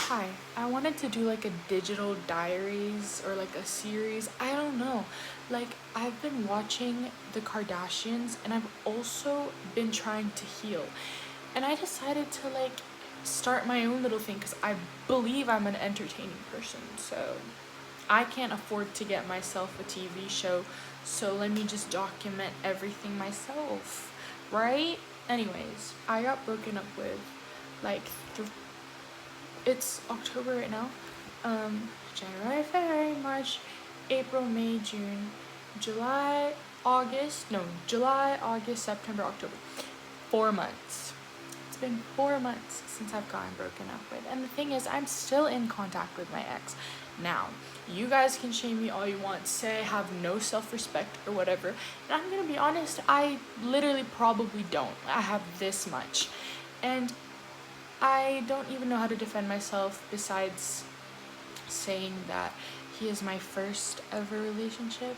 Hi, I wanted to do like a digital diaries or like a series. I don't know. Like, I've been watching the Kardashians and I've also been trying to heal. And I decided to like start my own little thing because I believe I'm an entertaining person. So I can't afford to get myself a TV show. So let me just document everything myself, right? Anyways, I got broken up with like it's October right now. January, February, March, April, May, June, July, August. No, July, August, September, October. 4 months. It's been 4 months since I've gotten broken up with. And the thing is, I'm still in contact with my ex. Now, you guys can shame me all you want, say I have no self respect or whatever. And I'm gonna be honest, I literally probably don't. I have this much. And I don't even know how to defend myself besides saying that he is my first ever relationship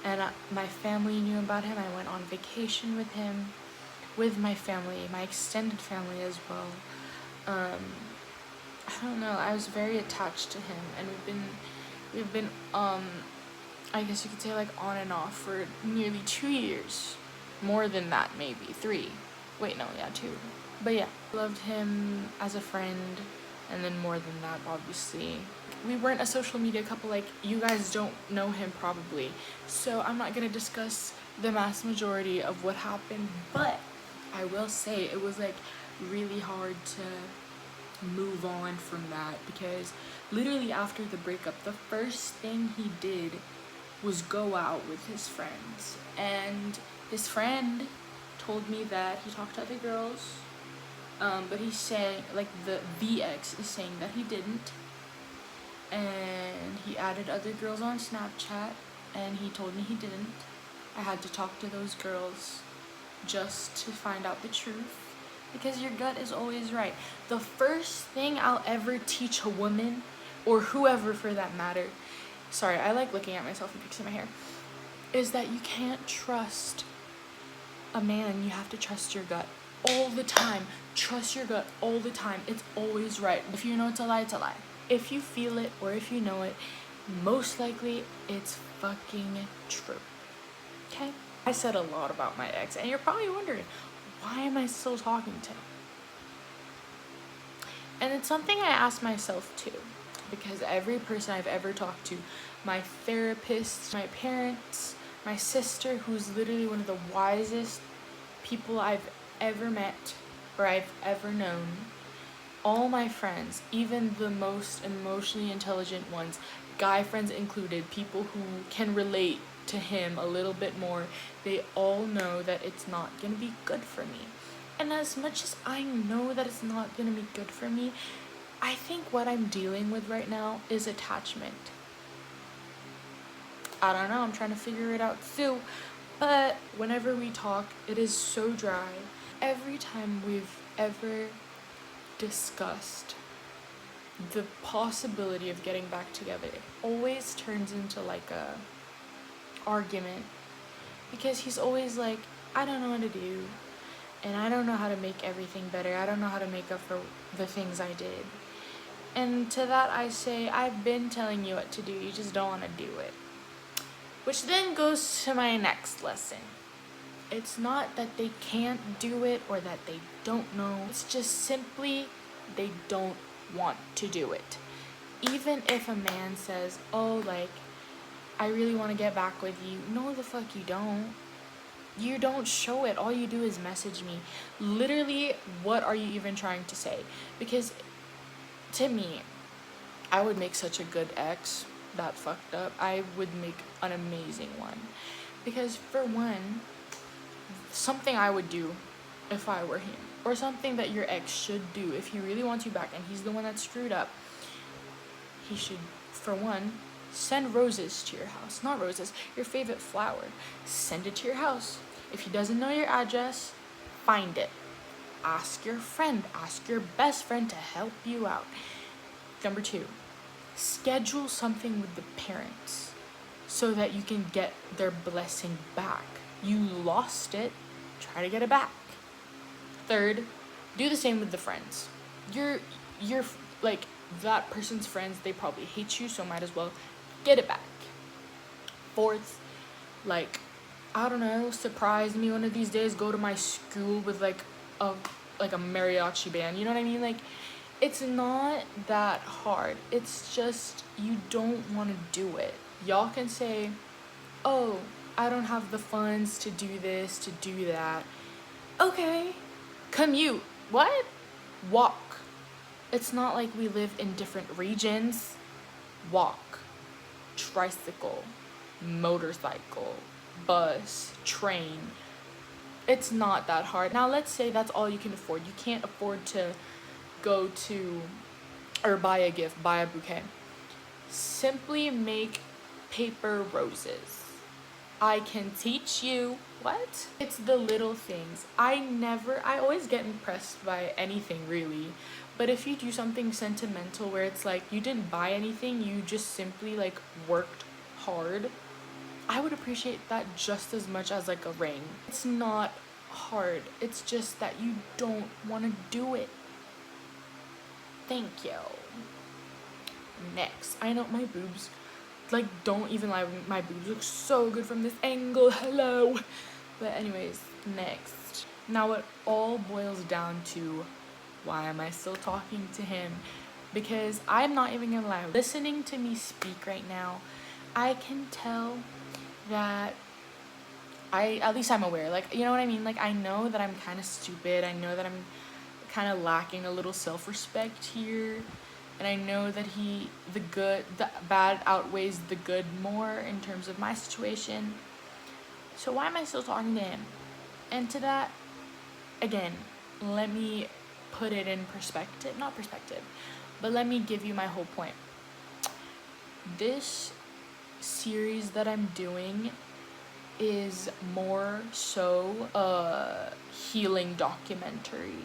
and my family knew about him. I went on vacation with him, with my family, my extended family as well. I don't know, I was very attached to him and we've been I guess you could say like on and off for nearly 2 years. More than that, maybe 3. Wait, no, yeah, 2. But yeah, loved him as a friend, and then more than that, obviously. We weren't a social media couple, like, you guys don't know him probably, so I'm not gonna discuss the mass majority of what happened, but I will say it was like really hard to move on from that because literally after the breakup, the first thing he did was go out with his friends, and his friend told me that he talked to other girls, but he's saying like the ex is saying that he didn't, and he added other girls on Snapchat, and he told me he didn't. I had to talk to those girls just to find out the truth because your gut is always right. The first thing I'll ever teach a woman, or whoever for that matter, sorry, I like looking at myself and fixing my hair, is that you can't trust a man. You have to trust your gut all the time. Trust your gut all the time. It's always right. If you know it's a lie, it's a lie. If you feel it or if you know it, most likely it's fucking true. Okay? I said a lot about my ex, and you're probably wondering, why am I still talking to him? And it's something I ask myself too, because every person I've ever talked to, my therapist, my parents, my sister, who's literally one of the wisest people I've ever met or I've ever known, all my friends, even the most emotionally intelligent ones, guy friends included, people who can relate to him a little bit more, they all know that it's not gonna be good for me. And as much as I know that it's not gonna be good for me, I think what I'm dealing with right now is attachment. I don't know, I'm trying to figure it out too. But whenever we talk, it is so dry. Every time we've ever discussed the possibility of getting back together, it always turns into like a argument because he's always like, I don't know what to do and I don't know how to make everything better. I don't know how to make up for the things I did. And to that I say, I've been telling you what to do, you just don't want to do it. Which then goes to my next lesson. It's not that they can't do it or that they don't know. It's just simply they don't want to do it. Even if a man says, oh, like, I really want to get back with you. No, the fuck you don't. You don't show it. All you do is message me. Literally, what are you even trying to say? Because to me, I would make such a good ex. That fucked up. I would make an amazing one. Because for one, something I would do if I were him, or something that your ex should do if he really wants you back and he's the one that screwed up, he should, for one, send roses to your house. Not roses, your favorite flower. Send it to your house. If he doesn't know your address, find it. Ask your friend, ask your best friend to help you out. Number 2, schedule something with the parents so that you can get their blessing back. You lost it, try to get it back. 3rd, do the same with the friends. Your like, that person's friends, they probably hate you, so might as well get it back. Fourth, like, I don't know, surprise me one of these days, go to my school with a a mariachi band, you know what I mean? Like, it's not that hard. It's just you don't want to do it. Y'all can say, "Oh, I don't have the funds to do this, to do that." Okay. Commute. What? Walk. It's not like we live in different regions. Walk. Tricycle. Motorcycle. Bus. Train. It's not that hard. Now, let's say that's all you can afford. You can't afford to go to or buy a gift, buy a bouquet. Simply make paper roses. I can teach you. What? It's the little things. I always get impressed by anything really. But if you do something sentimental where it's like you didn't buy anything, you just simply like worked hard, I would appreciate that just as much as like a ring. It's not hard. It's just that you don't want to do it. Thank you. Next, I know my boobs, like, don't even lie, my boobs look so good from this angle. Hello. But anyways, next. Now it all boils down to, why am I still talking to him? Because I'm not even gonna lie, listening to me speak right now, I can tell that at least I'm aware, like, you know what I mean? Like, I know that I'm kind of stupid. I know that I'm kind of lacking a little self-respect here. And I know that the bad outweighs the good more in terms of my situation. So why am I still talking to him? And to that, again, let me put it in perspective. Not perspective, but let me give you my whole point. This series that I'm doing is more so a healing documentary,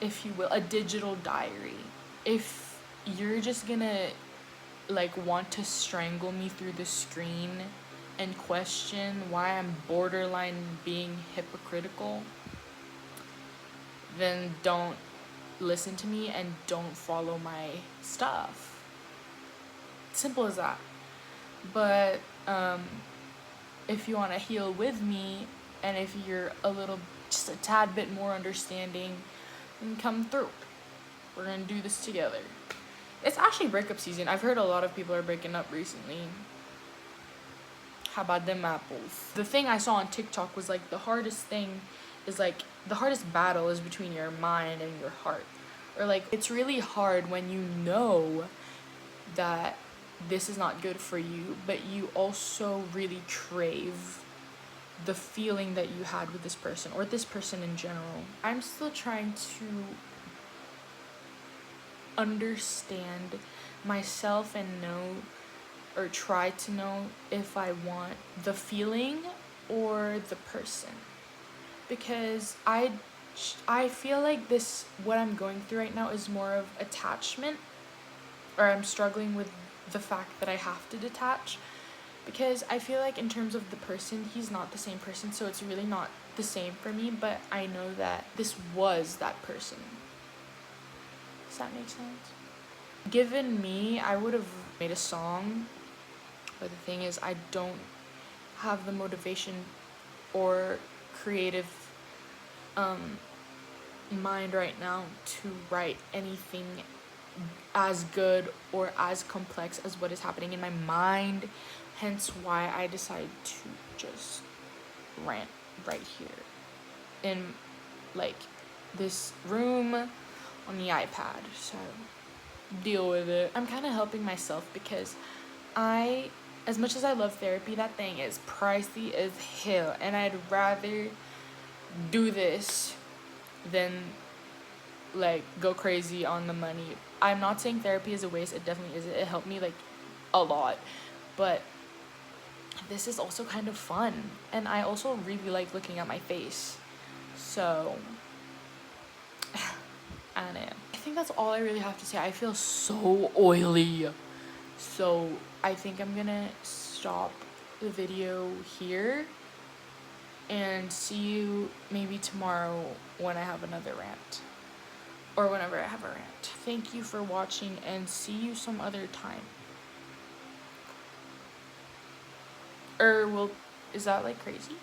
if you will, a digital diary. If you're just gonna like want to strangle me through the screen and question why I'm borderline being hypocritical, then don't listen to me and don't follow my stuff. Simple as that. But if you want to heal with me, and if you're just a tad bit more understanding, then come through. We're gonna do this together. It's actually breakup season. I've heard a lot of people are breaking up recently. How about them apples? The thing I saw on TikTok was like the hardest battle is between your mind and your heart. Or like, it's really hard when you know that this is not good for you, but you also really crave the feeling that you had with this person or this person in general. I'm still trying to understand myself and know, or try to know, if I want the feeling or the person. Because I feel like what I'm going through right now is more of attachment, or I'm struggling with the fact that I have to detach, because I feel like in terms of the person, he's not the same person, so it's really not the same for me, but I know that this was that person. Does that make sense? Given me, I would have made a song, but the thing is, I don't have the motivation or creative mind right now to write anything as good or as complex as what is happening in my mind, hence why I decided to just rant right here in like this room on the iPad. So deal with it. I'm kind of helping myself because as much as I love therapy, that thing is pricey as hell, and I'd rather do this than like go crazy on the money. I'm not saying therapy is a waste. It definitely is. It helped me like a lot, but this is also kind of fun, and I also really like looking at my face. So I don't know. I think that's all I really have to say. I feel so oily. So I think I'm gonna stop the video here and see you maybe tomorrow when I have another rant. or whenever I have a rant. Thank you for watching and see you some other time. Is that like crazy?